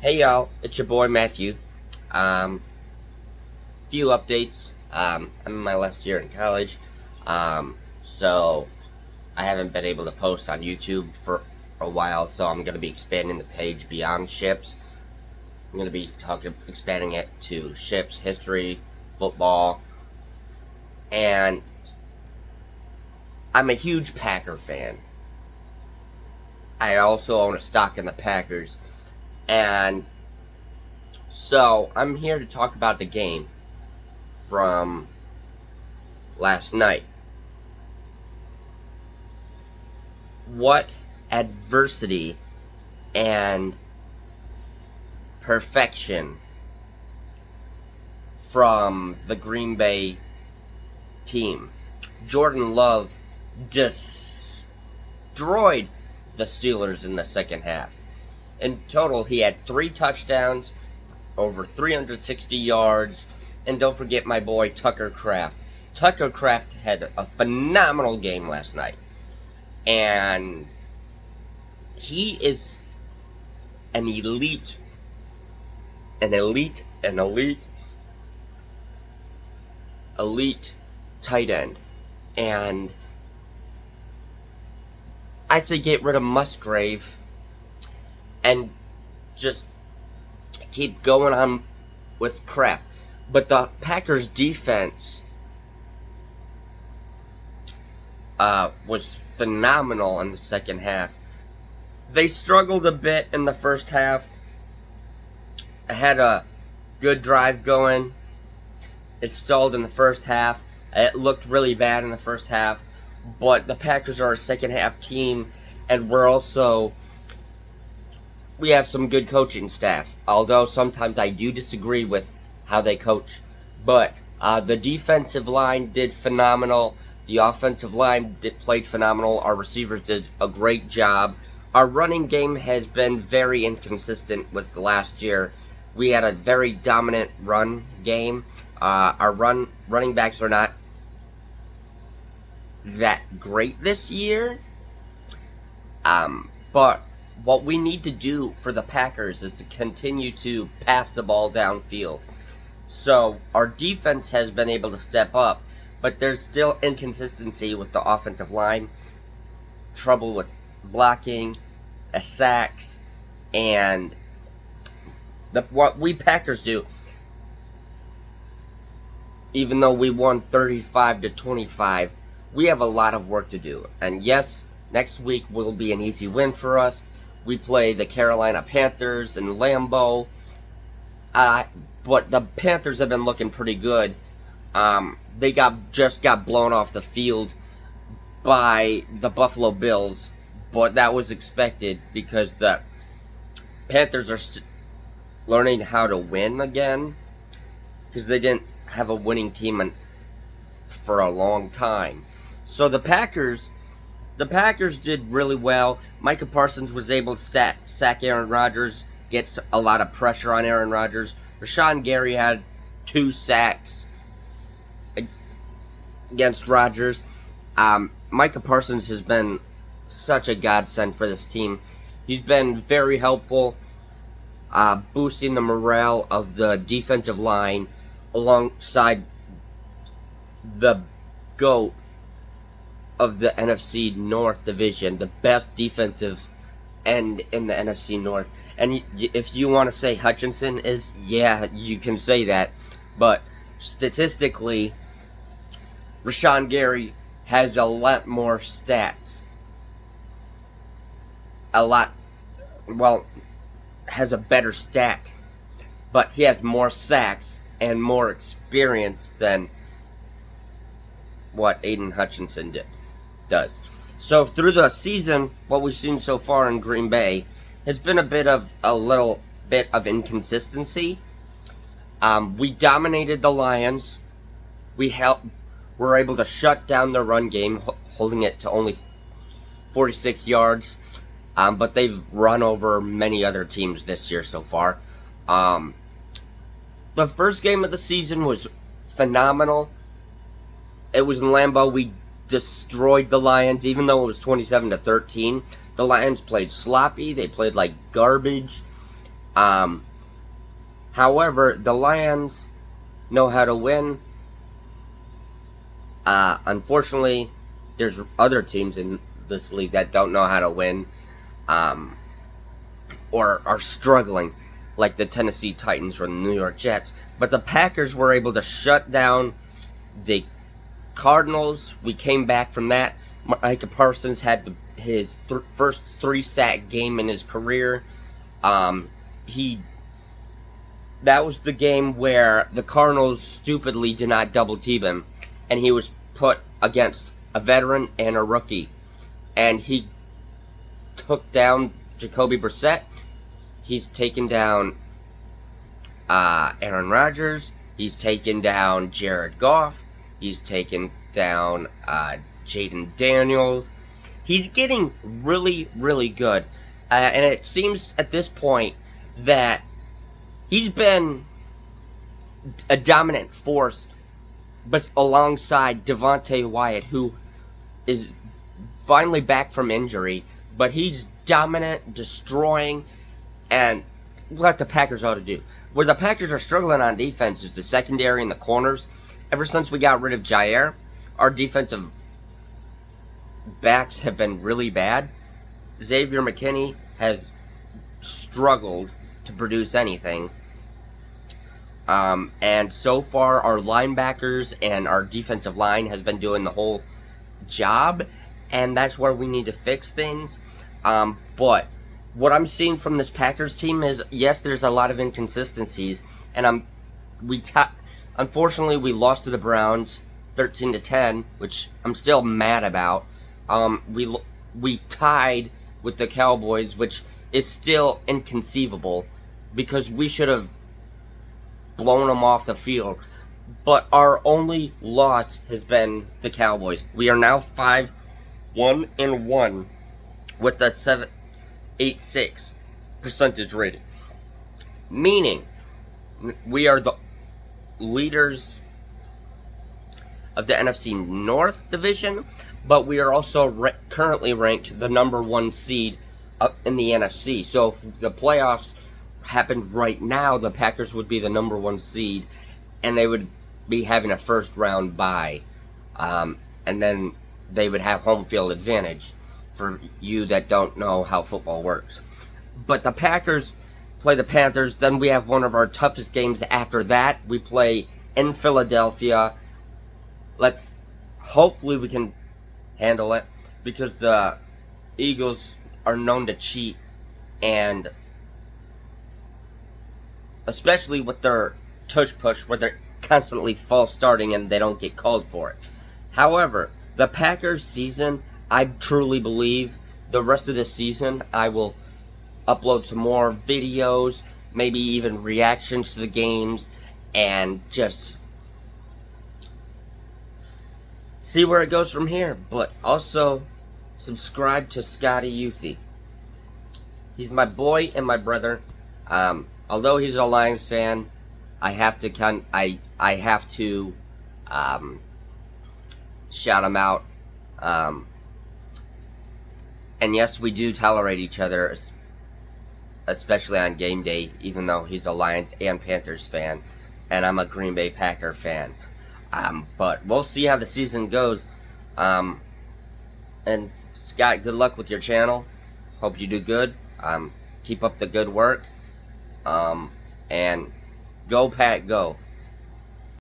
Hey y'all, it's your boy Matthew. Few updates. I'm in my last year in college, so I haven't been able to post on YouTube for a while. So I'm gonna be expanding the page beyond ships. I'm gonna be expanding it to ships, history, football, and I'm a huge Packer fan. I also own a stock in the Packers. And so I'm here to talk about the game from last night. What adversity and perfection from the Green Bay team. Jordan Love destroyed the Steelers in the second half. In total, he had 3 touchdowns, over 360 yards, and don't forget my boy Tucker Kraft. Tucker Kraft had a phenomenal game last night, and he is an elite tight end, and I say get rid of Musgrave and just keep going on with Kraft. But the Packers defense was phenomenal in the second half. They struggled a bit in the first half. I had a good drive going. It stalled in the first half. It looked really bad in the first half. But the Packers are a second half team, and we have some good coaching staff, although sometimes I do disagree with how they coach. But the defensive line did phenomenal. The offensive line played phenomenal. Our receivers did a great job. Our running game has been very inconsistent with last year. We had a very dominant run game. Our running backs are not that great this year. But what we need to do for the Packers is to continue to pass the ball downfield. So our defense has been able to step up, but there's still inconsistency with the offensive line, trouble with blocking, sacks, and what we Packers do. Even though we won 35-25, we have a lot of work to do. And yes, next week will be an easy win for us. We play the Carolina Panthers in Lambeau. But the Panthers have been looking pretty good. They just got blown off the field by the Buffalo Bills. But that was expected because the Panthers are learning how to win again. Because they didn't have a winning team for a long time. So the Packers did really well. Micah Parsons was able to sack Aaron Rodgers, gets a lot of pressure on Aaron Rodgers. Rashawn Gary had 2 sacks against Rodgers. Micah Parsons has been such a godsend for this team. He's been very helpful, boosting the morale of the defensive line alongside the GOAT of the NFC North division, the best defensive end in the NFC North. And if you want to say Hutchinson is, yeah, you can say that. But statistically, Rashawn Gary has a lot more stats. Has a better stat. But he has more sacks and more experience than what Aiden Hutchinson does. So through the season, what we've seen so far in Green Bay has been a little bit of inconsistency. We dominated the Lions. We were able to shut down their run game, holding it to only 46 yards. But they've run over many other teams this year so far. The first game of the season was phenomenal. It was in Lambeau. We destroyed the Lions, even though it was 27-13. The Lions played sloppy. They played like garbage. However, the Lions know how to win. Unfortunately, there's other teams in this league that don't know how to win, or are struggling, like the Tennessee Titans or the New York Jets. But the Packers were able to shut down the Cardinals. We came back from that. Micah Parsons had his first 3-sack game in his career. That was the game where the Cardinals stupidly did not double team him, and he was put against a veteran and a rookie, and he took down Jacoby Brissett. He's taken down Aaron Rodgers. He's taken down Jared Goff. He's taken down Jaden Daniels. He's getting really, really good. And it seems at this point that he's been a dominant force, but alongside Devontae Wyatt, who is finally back from injury, but he's dominant, destroying, and what the Packers ought to do. Where the Packers are struggling on defense is the secondary and the corners. Ever since we got rid of Jair, our defensive backs have been really bad. Xavier McKinney has struggled to produce anything. And so far, our linebackers and our defensive line has been doing the whole job, and that's where we need to fix things. But what I'm seeing from this Packers team is, yes, there's a lot of inconsistencies, and unfortunately we lost to the Browns 13-10, which I'm still mad about. We tied with the Cowboys, which is still inconceivable because we should have blown them off the field. But our only loss has been the Cowboys. We are now 5-1-1 with a 7.86 percentage rating, meaning we are the leaders of the NFC North division, but we are also currently ranked the number 1 seed in the NFC. So if the playoffs happened right now, the Packers would be the number 1 seed, and they would be having a first round bye, and then they would have home field advantage for you that don't know how football works. But the Packers play the Panthers, then we have one of our toughest games after that. We play in Philadelphia. Hopefully we can handle it, because the Eagles are known to cheat, and especially with their tush push, where they're constantly false starting and they don't get called for it. However, the Packers season, I truly believe the rest of the season I will upload some more videos, maybe even reactions to the games, and just see where it goes from here. But also, subscribe to Scotty Youthy. He's my boy and my brother. Although he's a Lions fan, I have to shout him out. And yes, we do tolerate each other, especially on game day, even though he's a Lions and Panthers fan, and I'm a Green Bay Packer fan. But we'll see how the season goes. And Scott, good luck with your channel. Hope you do good. Keep up the good work. And go Pack, go.